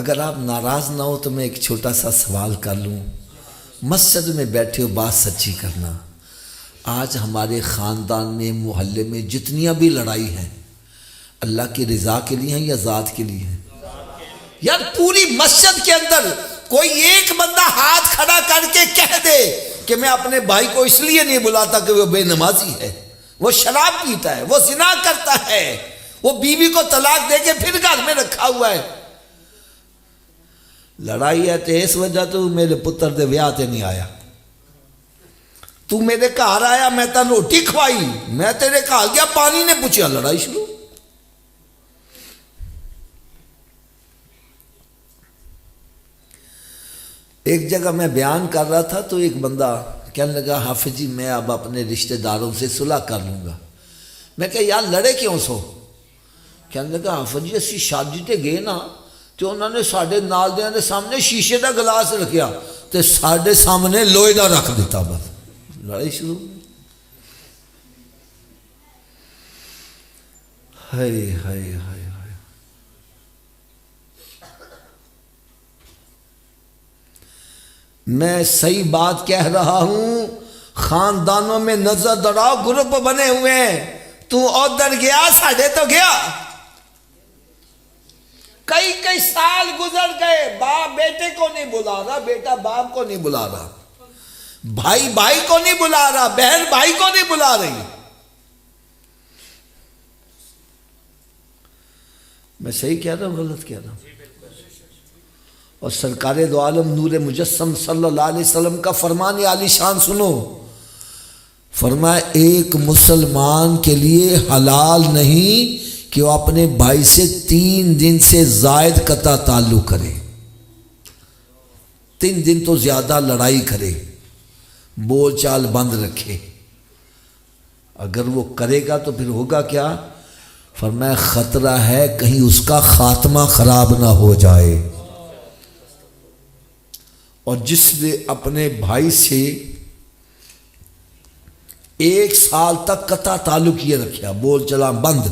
अगर आप नाराज़ ना हो तो मैं एक छोटा सा सवाल कर लूँ। मस्जिद में बैठे हो, बात सच्ची करना। आज हमारे ख़ानदान में, मोहल्ले में जितनियाँ भी लड़ाई हैं, अल्लाह की रज़ा के लिए हैं या ज़ात के लिए हैं? यार पूरी मस्जिद के अंदर कोई एक बंदा हाथ खड़ा करके कह दे कि मैं अपने भाई को इसलिए नहीं बुलाता कि वो बेनमाजी है, वो शराब पीता है, वो ज़िना करता है, वो बीवी को तलाक दे के फिर घर में रखा हुआ है। लड़ाई है तो इस वजह तू मेरे पुत्र दे ब्याह ते नहीं आया, तू मेरे घर आया, मैं तेन रोटी खवाई, मैं तेरे घर गया पानी ने पूछा, लड़ाई शुरू। एक जगह मैं बयान कर रहा था तो एक बंदा कहने लगा, हाफिज जी मैं अब अपने रिश्तेदारों से सुलह कर लूँगा। मैं कहा यार लड़े क्यों सो? कहने लगा हाफिज जी असी शादी ते गए ना तो उन्होंने साढ़े नाल दे सामने शीशे का गिलास रखा तो साढ़े सामने लोहे का रख दिता, बस लड़ाई शुरू। हाय हाय हाय हाय। मैं सही बात कह रहा हूं, खानदानों में नजर दौड़ाओ, ग्रुप बने हुए हैं, तू उधर गया साढ़े तो गया। कई कई साल गुजर गए, बाप बेटे को नहीं बुला रहा, बेटा बाप को नहीं बुला रहा, भाई भाई को नहीं बुला रहा, बहन भाई को नहीं बुला रही। मैं सही कह रहा हूं गलत कह रहा हूं? और सरकारे दो आलम नूर मुजस्सम सल्लल्लाहु अलैहि वसल्लम का फरमान आली शान सुनो। फरमाया एक मुसलमान के लिए हलाल नहीं कि वो अपने भाई से 3 दिन से जायद कता ताल्लुक करे, 3 दिन तो ज्यादा लड़ाई करे, बोलचाल बंद रखे। अगर वो करेगा तो फिर होगा क्या? फरमाया खतरा है कहीं उसका खात्मा खराब ना हो जाए। और जिसने अपने भाई से 1 साल तक कता ताल्लुक ये रखा, बोल चला बंद,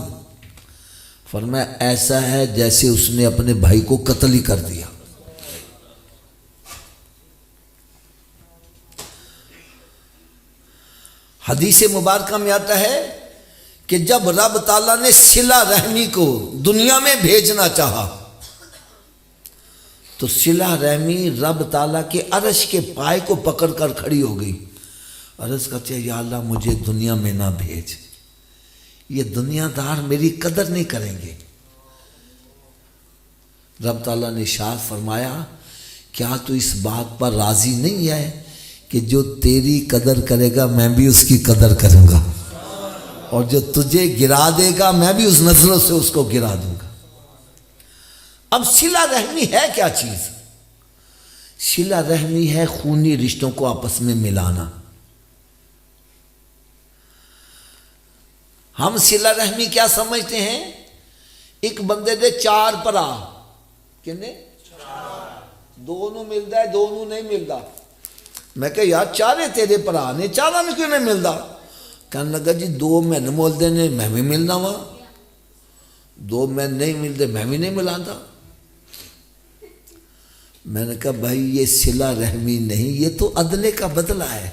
फरमाया ऐसा है जैसे उसने अपने भाई को कत्ल ही कर दिया। हदीस मुबारक में आता है कि जब रब ताला ने सिला रहमी को दुनिया में भेजना चाहा तो सिला रहमी रब ताला के अरश के पाए को पकड़ कर खड़ी हो गई। अर्ज करते या अल्लाह मुझे दुनिया में ना भेज, ये दुनियादार मेरी कदर नहीं करेंगे। रब ताला ने इरशाद फरमाया क्या तू इस बात पर राजी नहीं है कि जो तेरी कदर करेगा मैं भी उसकी कदर करूंगा, और जो तुझे गिरा देगा मैं भी उस नजरों से उसको गिरा दूंगा। अब सिला रहमी है क्या चीज? सिला रहमी है खूनी रिश्तों को आपस में मिलाना। हम सिला रहमी क्या समझते हैं? एक बंदे दे 4 भरा, किन्ने 2 मिलता है, 2 नहीं मिलता। मैं कह यार 4 तेरे भरा ने, 4 में क्यों नहीं मिलता? कहने लगा जी 2 मैंने मिलते ने, मैं भी मिलना वा, 2 मैं नहीं मिलते मैं भी नहीं मिलाता। मैंने कहा भाई ये सिला रहमी नहीं, ये तो अदले का बदला है।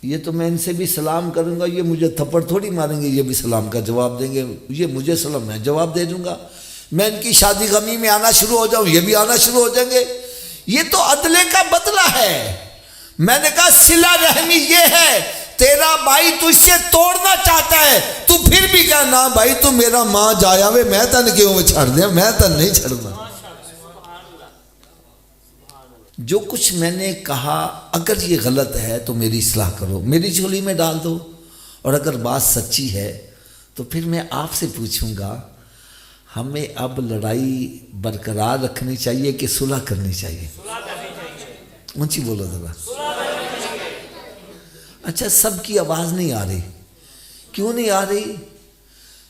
ये तो मैं इनसे भी सलाम करूंगा, ये मुझे थप्पड़ थोड़ी मारेंगे, ये भी सलाम का जवाब देंगे, ये मुझे सलाम मैं जवाब दे दूंगा। मैं इनकी शादी गमी में आना शुरू हो जाऊं, ये भी आना शुरू हो जाएंगे। ये तो अदले का बदला है। मैंने कहा सिला रहमी ये है, तेरा भाई तुझसे तोड़ना चाहता है, तू फिर भी कह ना भाई तू मेरा मां जाया वे, मैं तन क्यों छड़ दिया, मैं तन नहीं छड़ना। जो कुछ मैंने कहा अगर ये गलत है तो मेरी इस्लाह करो, मेरी झोली में डाल दो, और अगर बात सच्ची है तो फिर मैं आपसे पूछूंगा हमें अब लड़ाई बरकरार रखनी चाहिए कि सुलह करनी चाहिए? ऊंची बोलो जरा। अच्छा सबकी आवाज नहीं आ रही, क्यों नहीं आ रही?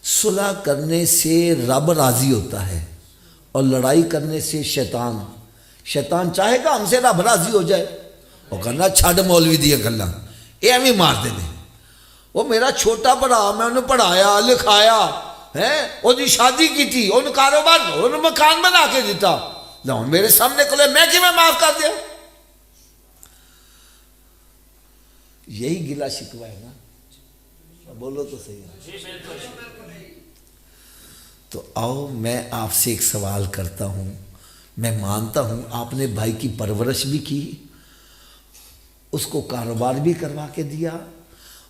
सुलह करने से रब राजी होता है और लड़ाई करने से शैतान। शैतान चाहेगा हमसे रब राजी हो जाए, वो कहना छड़ मौलवी दिया गल्ला एवं मार देने। वो मेरा छोटा भरा, मैं उन्हें पढ़ाया लिखाया, है ओदी शादी की थी, उन कारोबार उन मकान बना के दिता, ना मेरे सामने को मैं कि मैं माफ कर दिया। यही गिला शिकवा है ना, बोलो तो सही है। तो आओ मैं आपसे एक सवाल करता हूं। मैं मानता हूं आपने भाई की परवरिश भी की, उसको कारोबार भी करवा के दिया,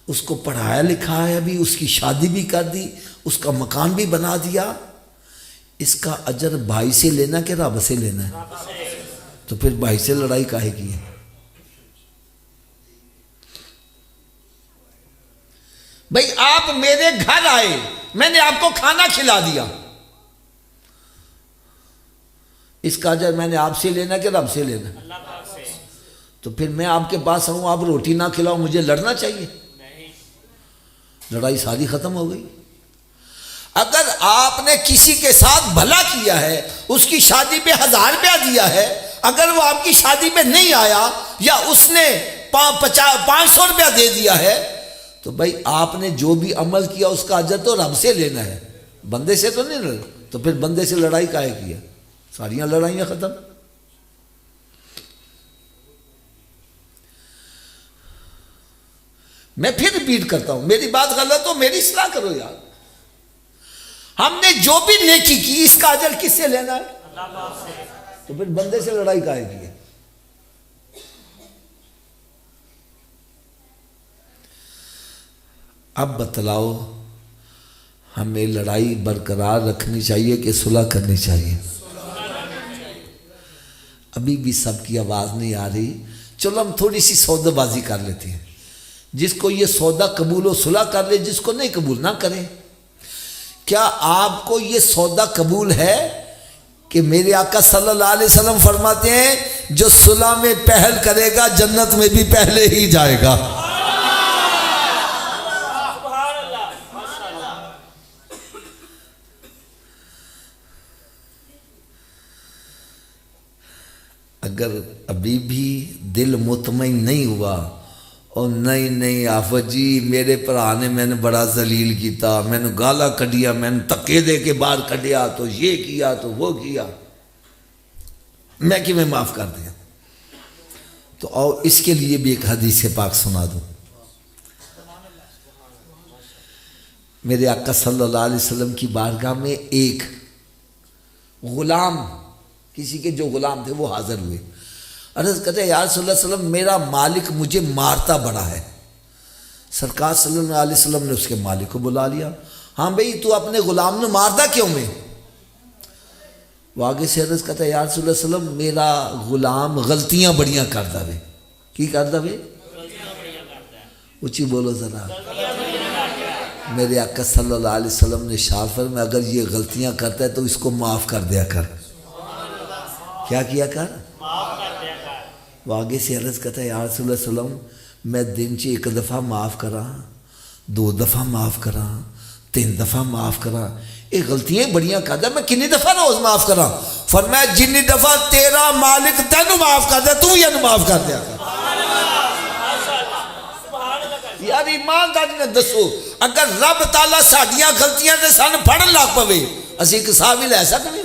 उसको पढ़ाया लिखाया भी, उसकी शादी भी कर दी, उसका मकान भी बना दिया। इसका अजर भाई से लेना कि रब से लेना है? तो फिर भाई से लड़ाई काहे की है? भाई आप मेरे घर आए, मैंने आपको खाना खिला दिया, इसका अजर मैंने आपसे लेना कि रब से लेना? तो फिर मैं आपके पास आऊं, आप रोटी ना खिलाओ, मुझे लड़ना चाहिए? लड़ाई सारी खत्म हो गई। अगर आपने किसी के साथ भला किया है, उसकी शादी पे 1000 रुपया दिया है, अगर वो आपकी शादी पे नहीं आया या उसने 500 रुपया दे दिया है, तो भाई आपने जो भी अमल किया उसका अजर तो रब से लेना है, बंदे से तो नहीं लड़। तो फिर बंदे से लड़ाई काहे की है? सारियां लड़ाइयां खत्म। मैं फिर रिपीट करता हूं, मेरी बात गलत हो मेरी इस्लाह करो यार। हमने जो भी नेकी की इसका अजर किससे लेना है? तो फिर बंदे से लड़ाई काहे की है? अब बतलाओ, हमें लड़ाई बरकरार रखनी चाहिए कि सुलह करनी चाहिए? अभी भी सबकी आवाज नहीं आ रही। चलो हम थोड़ी सी सौदेबाजी कर लेते हैं, जिसको ये सौदा कबूल हो सुलह कर ले, जिसको नहीं कबूल ना करे। क्या आपको ये सौदा कबूल है कि मेरे आका सल्लल्लाहु अलैहि वसल्लम फरमाते हैं जो सुलह में पहल करेगा जन्नत में भी पहले ही जाएगा? अगर अभी भी दिल मुतमईन नहीं हुआ और नहीं आफत जी मेरे भरा ने मैंने बड़ा जलील किया, मैंने गाला कढ़िया, मैंने धक्के दे के बाहर कढ़िया, तो ये किया तो वो किया, मैं कि मैं माफ कर दिया, तो और इसके लिए भी एक हदीस पाक सुना दूं। मेरे आका सल्लल्लाहु अलैहि वसल्लम की बारगाह में एक गुलाम, किसी के जो गुलाम थे वो हाजिर हुए। अर्ज़ कहते या रसूलल्लाह सल्लम मेरा मालिक मुझे मारता बड़ा है। सरकार सल्लल्लाहु अलैहि वसल्लम ने उसके मालिक को बुला लिया। हाँ भाई तू अपने गुलाम ने मारता क्यों? में वो आगे से अर्ज़ कहता या रसूलल्लाह सल्लम मेरा गुलाम गलतियां बड़ियां करता वे। की करता वे? ऊंची बोलो जरा। मेरे आका सल्लल्लाहु अलैहि वसल्लम ने इरशाद फरमाया अगर ये गलतियां करता है तो इसको माफ कर दिया कर। क्या किया कर? वो आगे से अर्ज़ करता है या रसूलल्लाह सल्लम मैं दिन च एक दफ़ा माफ़ करा, 2 दफ़ा माफ़ करा, 3 दफ़ा माफ़ करा, ये गलतियां बड़ियां करदा, मैं कितनी दफ़ा रोज़ माफ़ करा? फरमाया जिन्नी दफ़ा तेरा मालिक तेन माफ़ कर दे तू ही माफ़ कर दिया कर। यार ईमानदारी ने दसो, अगर रब ताला साडियां गलतियां ते सन फड़न लग पवे असीं एक साह भी लै सकने,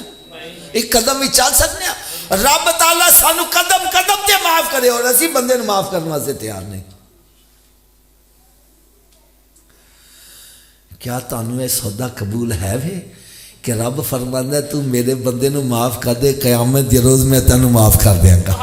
एक कदम भी चल सकने? रब ताला सानू कदम कदम ते माफ करे और असीं बंदे नूं माफ करने वास्ते तैयार नहीं। क्या तुहानू यह सौदा कबूल है वे कि रब फरमांदा तू मेरे बंदे नूं माफ कर दे, कयामत दे रोज़ मैं तैनूं माफ कर देंगा?